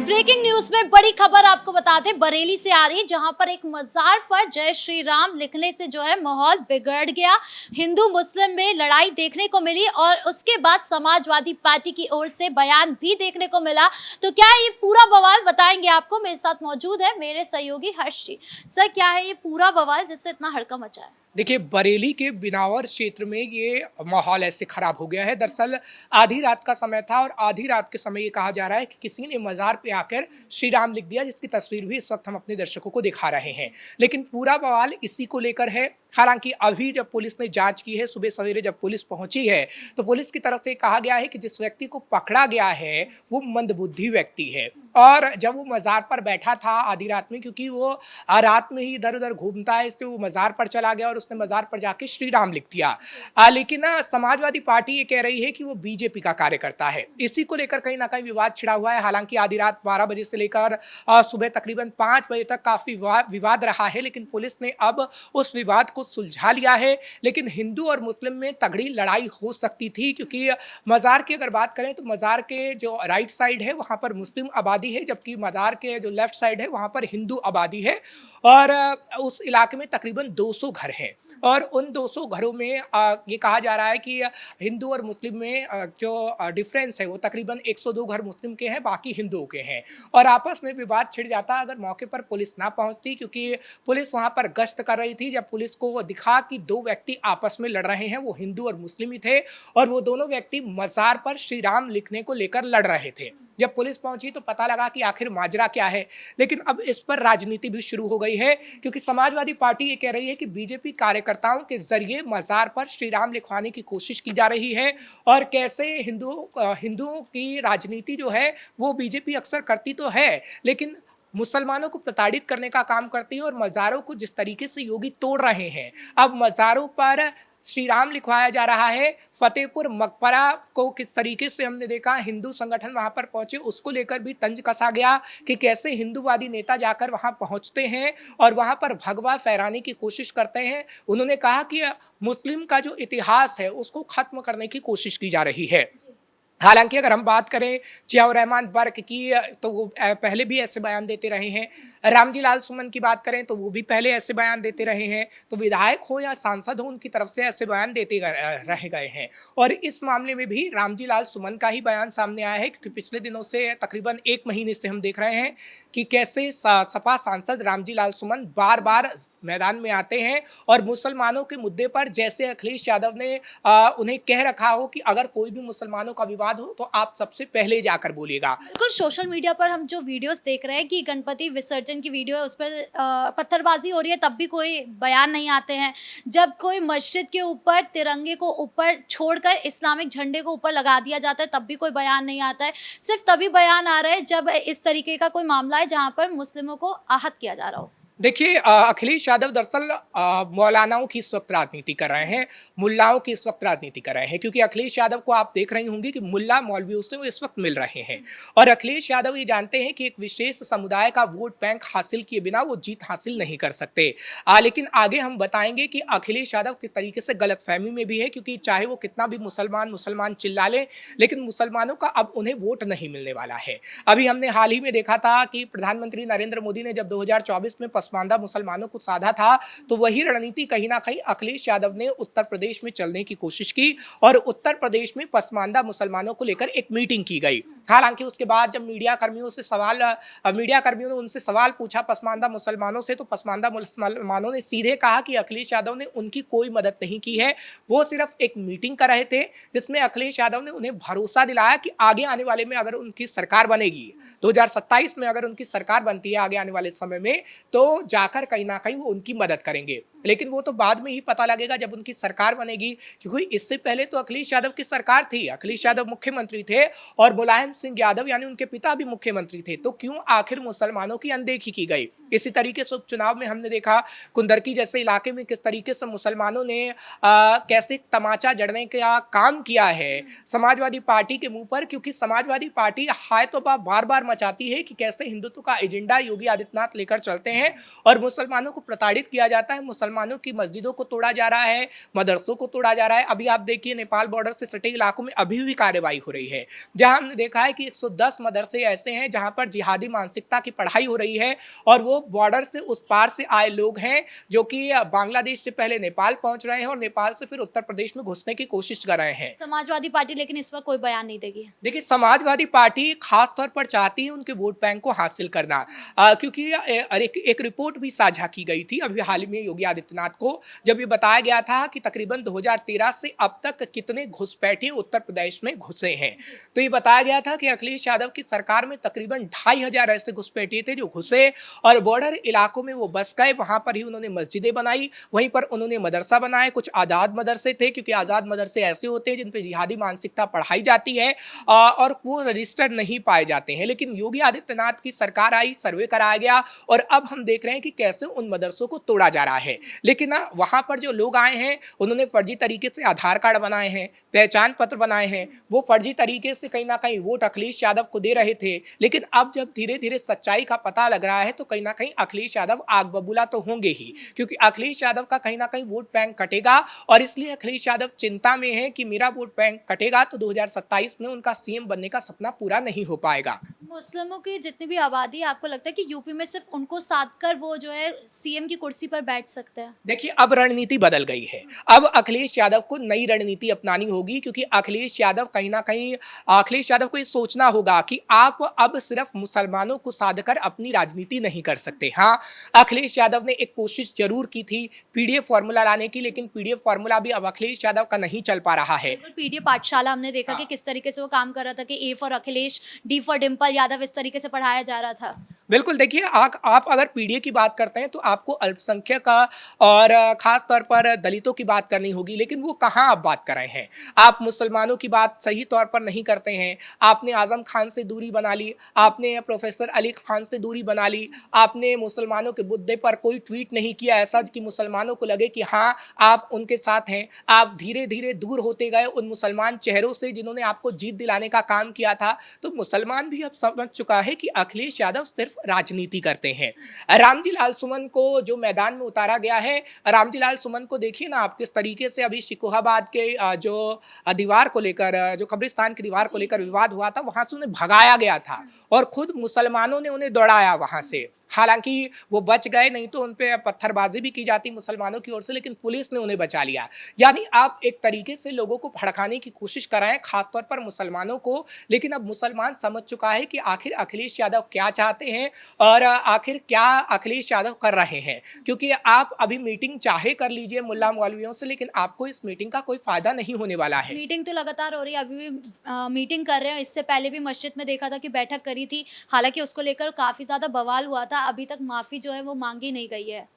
Breaking news में बड़ी खबर आपको बता दें, बरेली से आ रही है, जहां पर एक मजार पर जय श्री राम लिखने से जो है माहौल बिगड़ गया। हिंदू मुस्लिम में लड़ाई देखने को मिली और उसके बाद समाजवादी पार्टी की ओर से बयान भी देखने को मिला। तो क्या है ये पूरा बवाल, बताएंगे आपको। मेरे साथ मौजूद है मेरे सहयोगी हर्ष जी। सर, क्या है ये पूरा बवाल जिससे इतना हड़कंप मचा है? देखिए, बरेली के बिनावर क्षेत्र में ये माहौल ऐसे खराब हो गया है। दरअसल आधी रात का समय था और आधी रात के समय ये कहा जा रहा है कि किसी ने मजार पे आकर श्री राम लिख दिया, जिसकी तस्वीर भी इस वक्त हम अपने दर्शकों को दिखा रहे हैं। लेकिन पूरा बवाल इसी को लेकर है। हालांकि अभी जब पुलिस ने जांच की है, सुबह सवेरे जब पुलिस पहुंची है, तो पुलिस की तरफ से कहा गया है कि जिस व्यक्ति को पकड़ा गया है वो मंदबुद्धि व्यक्ति है। और जब वो मजार पर बैठा था आधी रात में, क्योंकि वो रात में ही इधर उधर घूमता है, इसलिए वो मजार पर चला गया और उसने मजार पर जाके श्री राम लिख दिया। लेकिन समाजवादी पार्टी ये कह रही है कि वो बीजेपी का कार्यकर्ता है। इसी को लेकर कहीं ना कहीं विवाद छिड़ा हुआ है। हालांकि आधी रात 12 बजे से लेकर सुबह तकरीबन 5 बजे तक काफी विवाद रहा है, लेकिन पुलिस ने अब उस विवाद को सुलझा लिया है। लेकिन हिंदू और मुस्लिम में तगड़ी लड़ाई हो सकती थी, क्योंकि मजार की अगर बात करें तो मजार के जो राइट साइड है वहां पर मुस्लिम आबादी है, जबकि मजार के जो लेफ्ट साइड है वहां पर हिंदू आबादी है। और उस इलाके में तकरीबन 200 घर हैं और उन 200 घरों में ये कहा जा रहा है कि हिंदू और मुस्लिम में जो डिफरेंस है वो तकरीबन 102 घर मुस्लिम के हैं, बाकी हिंदुओं के हैं। और आपस में विवाद छिड़ जाता अगर मौके पर पुलिस ना पहुंचती, क्योंकि पुलिस वहां पर गश्त कर रही थी। जब पुलिस को दिखा कि दो व्यक्ति आपस में लड़ रहे हैं, वो हिंदू और मुस्लिम ही थे और वो दोनों व्यक्ति मजार पर श्री राम लिखने को लेकर लड़ रहे थे। जब पुलिस पहुंची तो पता लगा कि आखिर माजरा क्या है। लेकिन अब इस पर राजनीति भी शुरू हो गई है, क्योंकि समाजवादी पार्टी ये कह रही है कि बीजेपी कार्यकर्ताओं के जरिए मजार पर श्री राम लिखवाने की कोशिश की जा रही है। और कैसे हिंदुओं की राजनीति जो है वो बीजेपी अक्सर करती तो है, लेकिन मुसलमानों को प्रताड़ित करने का काम करती है। और मज़ारों को जिस तरीके से योगी तोड़ रहे हैं, अब मज़ारों पर श्री राम लिखवाया जा रहा है। फतेहपुर मकबरा को किस तरीके से हमने देखा, हिंदू संगठन वहां पर पहुंचे, उसको लेकर भी तंज कसा गया कि कैसे हिंदूवादी नेता जाकर वहां पहुंचते हैं और वहां पर भगवा फहराने की कोशिश करते हैं। उन्होंने कहा कि मुस्लिम का जो इतिहास है उसको खत्म करने की कोशिश की जा रही है। हालांकि अगर हम बात करें जियाउर रहमान बर्क की, तो वो पहले भी ऐसे बयान देते रहे हैं। रामजी लाल सुमन की बात करें तो वो भी पहले ऐसे बयान देते रहे हैं। तो विधायक हो या सांसद हो, उनकी तरफ से ऐसे बयान देते रह गए हैं। और इस मामले में भी रामजी लाल सुमन का ही बयान सामने आया है, क्योंकि पिछले दिनों से तकरीबन 1 महीने से हम देख रहे हैं कि कैसे सपा सांसद रामजी लाल सुमन बार बार मैदान में आते हैं और मुसलमानों के मुद्दे पर, जैसे अखिलेश यादव ने उन्हें कह रखा हो कि अगर कोई भी मुसलमानों का विवाद हो तो आप सबसे पहले जाकर बोलिएगा। बिल्कुल, सोशल मीडिया पर हम जो वीडियोस देख रहे हैं कि गणपति विसर्जन की वीडियो है, उस पर पत्थरबाजी हो रही है, तब भी कोई बयान नहीं आते हैं। जब कोई मस्जिद के ऊपर तिरंगे को ऊपर छोड़कर इस्लामिक झंडे को ऊपर लगा दिया जाता है, तब भी कोई बयान नहीं आता है। सिर्फ तभी बयान आ रहा है जब इस तरीके का कोई मामला है जहां पर मुस्लिमों को आहत किया जा रहा हो। देखिए, अखिलेश यादव दरअसल मौलानाओं की इस वक्त राजनीति कर रहे हैं, मुल्लाओं की इस वक्त राजनीति कर रहे हैं। क्योंकि अखिलेश यादव को आप देख रही होंगी कि मुल्ला मौलवियों से वो इस वक्त मिल रहे हैं। और अखिलेश यादव ये जानते हैं कि एक विशेष समुदाय का वोट बैंक हासिल किए बिना वो जीत हासिल नहीं कर सकते। लेकिन आगे हम बताएंगे कि अखिलेश यादव किस तरीके से गलतफहमी में भी है, क्योंकि चाहे वो कितना भी मुसलमान चिल्ला ले, लेकिन मुसलमानों का अब उन्हें वोट नहीं मिलने वाला है। अभी हमने हाल ही में देखा था कि प्रधानमंत्री नरेंद्र मोदी ने जब 2024 में पसमानदा मुसलमानों को साधा था, तो वही रणनीति कहीं ना कहीं अखिलेश यादव ने उत्तर प्रदेश में चलने की कोशिश की और उत्तर प्रदेश में पसमानदा मुसलमानों को लेकर एक मीटिंग की गई। हालांकि उसके बाद जब मीडिया कर्मियों ने उनसे सवाल पूछा पसमानदा मुसलमानों से, तो पसमानदा मुसलमानों ने सीधे कहा कि अखिलेश यादव ने उनकी कोई मदद नहीं की है। वो सिर्फ एक मीटिंग कर रहे थे, जिसमें अखिलेश यादव ने उन्हें भरोसा दिलाया कि आगे आने वाले में अगर उनकी सरकार बनेगी, 2027 में अगर उनकी सरकार बनती है आगे आने वाले समय में, तो जाकर कहीं ना कहीं वो उनकी मदद करेंगे। लेकिन वो तो बाद में ही पता लगेगा जब उनकी सरकार बनेगी, क्योंकि इससे पहले तो अखिलेश यादव की सरकार थी, अखिलेश यादव मुख्यमंत्री थे और मुलायम सिंह यादव यानी उनके पिता भी मुख्यमंत्री थे। तो क्यों आखिर मुसलमानों की अनदेखी की गई? इसी तरीके से उपचुनाव में हमने देखा कुंदरकी जैसे इलाके में किस तरीके से मुसलमानों ने कैसे तमाचा जड़ने का काम किया है समाजवादी पार्टी के मुंह पर, क्योंकि समाजवादी पार्टी हाय तो बार बार मचाती है कि कैसे हिंदुत्व का एजेंडा योगी आदित्यनाथ लेकर चलते हैं और मुसलमानों को प्रताड़ित किया जाता है, मुसलमानों की मस्जिदों को तोड़ा जा रहा है, मदरसों को तोड़ा जा रहा है। अभी आप देखिए नेपाल बॉर्डर से सटे इलाकों में अभी भी कार्रवाई हो रही है, जहां हमने देखा है कि 110 मदरसे ऐसे हैं जहां पर जिहादी मानसिकता की पढ़ाई हो रही है और वो बॉर्डर से उस पार से आए लोग हैं जो कि बांग्लादेश से पहले नेपाल पहुंच रहे हैं और नेपाल से फिर उत्तर प्रदेश में घुसने की कोशिश कर रहे हैं। समाजवादी पार्टी लेकिन इस पर कोई बयान नहीं देगी। देखिए समाजवादी पार्टी खास तौर पर चाहती है उनके वोट बैंक को हासिल करना, क्योंकि एक रिपोर्ट भी साझा की गई थी अभी हाल में योगी आदित्यनाथ को, जब ये बताया गया था कि तकरीबन 2013 से अब तक कितने घुसपैठिए उत्तर प्रदेश में घुसे हैं, तो ये बताया गया था कि अखिलेश यादव की सरकार में तकरीबन 2500 ऐसे घुसपैठिए थे जो घुसे और बॉर्डर इलाकों में वो बस गए, वहां पर ही उन्होंने मस्जिदें बनाई, वहीं पर उन्होंने मदरसा बनाए, कुछ आज़ाद मदरसे थे क्योंकि आज़ाद मदरसे ऐसे होते हैं जिन पे जिहादी मानसिकता पढ़ाई जाती है और वो रजिस्टर्ड नहीं पाए जाते हैं। लेकिन योगी आदित्यनाथ की सरकार आई, सर्वे कराया गया और अब हम देख रहे हैं कि कैसे उन मदरसों को तोड़ा जा रहा है। लेकिन ना वहां पर जो लोग आए हैं उन्होंने फर्जी तरीके से आधार कार्ड बनाए हैं, पहचान पत्र बनाए हैं, वो फर्जी तरीके से कहीं ना कहीं वोट अखिलेश यादव को दे रहे थे। लेकिन अब जब धीरे धीरे सच्चाई का पता लग रहा है तो कहीं ना कहीं अखिलेश यादव आग बबूला तो होंगे ही, क्योंकि अखिलेश यादव का कहीं ना कहीं वोट बैंक कटेगा और इसलिए अखिलेश यादव चिंता में है कि मेरा वोट बैंक कटेगा तो 2027 में उनका सीएम बनने का सपना पूरा नहीं हो पाएगा। मुस्लिमों की जितनी भी आबादी है, आपको लगता है कि यूपी में सिर्फ उनको साध कर वो जो है सीएम की कुर्सी पर बैठ सकते हैं? देखिए अब रणनीति बदल गई है, अब अखिलेश यादव को नई रणनीति अपनानी होगी, क्योंकि अखिलेश यादव कहीं ना कहीं अखिलेश यादव को ये सोचना होगा कि आप अब सिर्फ मुसलमानों को साधकर अपनी राजनीति नहीं कर सकते। हाँ, अखिलेश यादव ने एक कोशिश जरूर की थी पीडीएफ फॉर्मूला लाने की, लेकिन पीडीएफ फॉर्मूला भी अब अखिलेश यादव का नहीं चल पा रहा है। पीडीएफ पाठशाला हमने देखा कि किस तरीके से वो काम कर रहा था कि A for Akhilesh, D for Dimple Yadav, इस तरीके से पढ़ाया जा रहा था। बिल्कुल, देखिए आप अगर पीडीए की बात करते हैं तो आपको अल्पसंख्यक और खास तौर पर दलितों की बात करनी होगी, लेकिन वो कहाँ आप बात कर रहे हैं? आप मुसलमानों की बात सही तौर पर नहीं करते हैं। आपने आजम खान से दूरी बना ली, आपने प्रोफेसर अली खान से दूरी बना ली, आपने मुसलमानों के मुद्दे पर कोई ट्वीट नहीं किया ऐसा कि मुसलमानों को लगे कि हाँ आप उनके साथ हैं। आप धीरे धीरे दूर होते गए उन मुसलमान चेहरों से जिन्होंने आपको जीत दिलाने का काम किया था। तो मुसलमान भी अब समझ चुका है कि अखिलेश यादव सिर्फ राजनीति करते हैं। रामजी लाल सुमन को जो मैदान में उतारा गया है, रामजी लाल सुमन को देखिए ना आप किस तरीके से अभी शिकोहाबाद के जो दीवार को लेकर, जो कब्रिस्तान की दीवार को लेकर विवाद हुआ था, वहां से उन्हें भगाया गया था और खुद मुसलमानों ने उन्हें दौड़ाया वहां से। हालांकि वो बच गए, नहीं तो उन पे पत्थरबाजी भी की जाती मुसलमानों की ओर से, लेकिन पुलिस ने उन्हें बचा लिया। यानी आप एक तरीके से लोगों को भड़काने की कोशिश कर रहे हैं, खासतौर पर मुसलमानों को। लेकिन अब मुसलमान समझ चुका है कि आखिर अखिलेश यादव क्या चाहते हैं और आखिर क्या अखिलेश यादव कर रहे हैं, क्योंकि आप अभी मीटिंग चाहे कर लीजिए मुल्ला मौलवियों से, लेकिन आपको इस मीटिंग का कोई फायदा नहीं होने वाला है। मीटिंग तो लगातार हो रही है, अभी भी मीटिंग कर रहे हैं। इससे पहले भी मस्जिद में देखा था कि बैठक करी थी, हालांकि उसको लेकर काफी ज्यादा बवाल हुआ था। अभी तक माफी जो है वो मांगी नहीं गई है।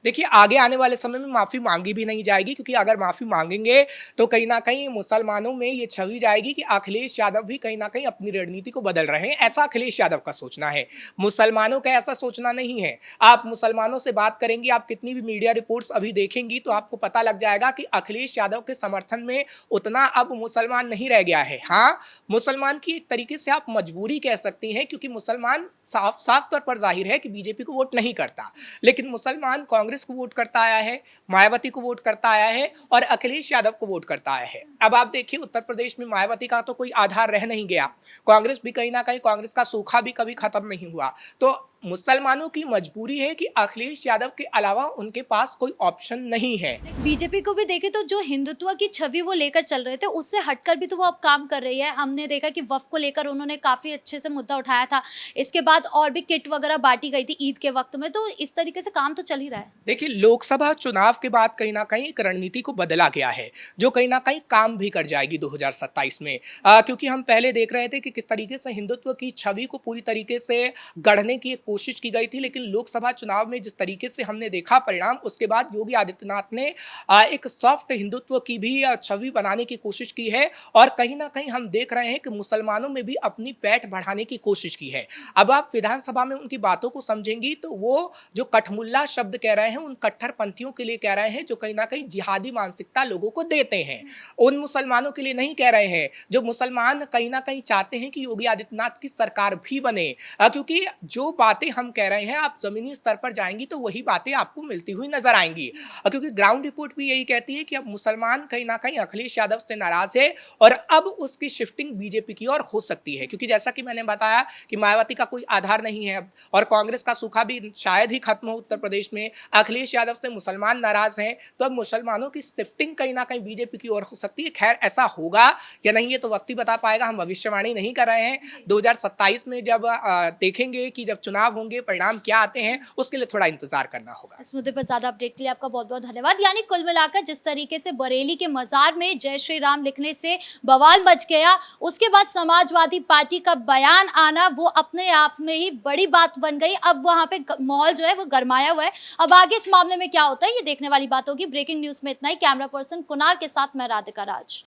देखिए आगे आने वाले समय में माफ़ी मांगी भी नहीं जाएगी, क्योंकि अगर माफ़ी मांगेंगे तो कहीं ना कहीं मुसलमानों में ये छवि जाएगी कि अखिलेश यादव भी कहीं ना कहीं अपनी रणनीति को बदल रहे हैं। ऐसा अखिलेश यादव का सोचना है, मुसलमानों का ऐसा सोचना नहीं है। आप मुसलमानों से बात करेंगी, आप कितनी भी मीडिया रिपोर्ट्स अभी देखेंगी तो आपको पता लग जाएगा कि अखिलेश यादव के समर्थन में उतना अब मुसलमान नहीं रह गया है। हाँ, मुसलमान की एक तरीके से आप मजबूरी कह सकती हैं, क्योंकि मुसलमान साफ तौर पर जाहिर है कि बीजेपी को वोट नहीं करता, लेकिन मुसलमान कांग्रेस को वोट करता आया है, मायावती को वोट करता आया है और अखिलेश यादव को वोट करता आया है। अब आप देखिए उत्तर प्रदेश में मायावती का तो कोई आधार रह नहीं गया, कांग्रेस भी कहीं ना कहीं, कांग्रेस का सूखा भी कभी खत्म नहीं हुआ। तो मुसलमानों की मजबूरी है कि अखिलेश यादव के अलावा उनके पास कोई ऑप्शन नहीं है। बीजेपी को भी देखे तो जो हिंदुत्व की छवि वो लेकर चल रहे थे उससे हटकर भी तो वो अब काम कर रही है। हमने देखा कि वफ को लेकर उन्होंने काफी अच्छे से मुद्दा उठाया था, इसके बाद और भी किट वगैरह बांटी गई थी ईद के वक्त में, तो इस तरीके से काम तो चल ही रहा है। देखिए लोकसभा चुनाव के बाद कहीं ना कहीं एक रणनीति को बदला गया है जो कहीं ना कहीं काम भी कर जाएगी 2027 में, क्योंकि हम पहले देख रहे थे कि किस तरीके से हिंदुत्व की छवि को पूरी तरीके से गढ़ने की एक कोशिश की गई थी, लेकिन लोकसभा चुनाव में जिस तरीके से हमने देखा परिणाम, उसके बाद योगी आदित्यनाथ ने एक सॉफ्ट हिंदुत्व की भी छवि बनाने की कोशिश की है और कहीं ना कहीं हम देख रहे हैं कि मुसलमानों में भी अपनी पैठ बढ़ाने की कोशिश की है। अब आप विधानसभा में उनकी बातों को समझेंगी तो वो जो कठमुल्ला शब्द कह रहे हैं उन कट्टरपंथियों के लिए कह रहे हैं जो कहीं ना कहीं जिहादी मानसिकता लोगों को देते हैं, उन मुसलमानों के लिए नहीं कह रहे हैं जो मुसलमान कहीं ना कहीं चाहते हैं कि योगी आदित्यनाथ की सरकार भी बने। क्योंकि जो बातें हम कह रहे हैं आप जमीनी स्तर पर जाएंगी तो वही बातें आपको मिलती हुई नजर आएंगी, क्योंकि ग्राउंड रिपोर्ट भी यही कहती है कि अब मुसलमान कहीं ना कहीं अखिलेश यादव से नाराज है और अब उसकी शिफ्टिंग बीजेपी की ओर हो सकती है, क्योंकि जैसा कि मैंने बताया कि मायावती का कोई आधार नहीं है अब और कांग्रेस का सूखा भी शायद ही खत्म हो उत्तर प्रदेश में, अखिलेश यादव से मुसलमान नाराज हैं, तो अब मुसलमानों की शिफ्टिंग कहीं ना कहीं बीजेपी की ओर हो सकती है। खैर ऐसा होगा या नहीं ये तो वक्त ही बता पाएगा, हम भविष्यवाणी नहीं कर रहे हैं। 2027 में जब देखेंगे कि जब चुनाव होंगे परिणाम क्या आते हैं, उसके लिए थोड़ा इंतजार करना होगा। इस मुद्दे पर ज्यादा अपडेट के लिए आपका बहुत बहुत धन्यवाद। यानी कुल मिलाकर जिस तरीके से बरेली के मजार में जय श्री राम लिखने से बवाल मच गया, उसके बाद समाजवादी पार्टी का बयान आना वो अपने आप में ही बड़ी बात बन गई। अब वहां पे माहौल जो है वो गरमाया हुआ है। अब आगे इस मामले में क्या होता है ये देखने वाली बात होगी। ब्रेकिंग न्यूज में इतना ही। कैमरा पर्सन कुणाल के साथ मैं राधिका राज।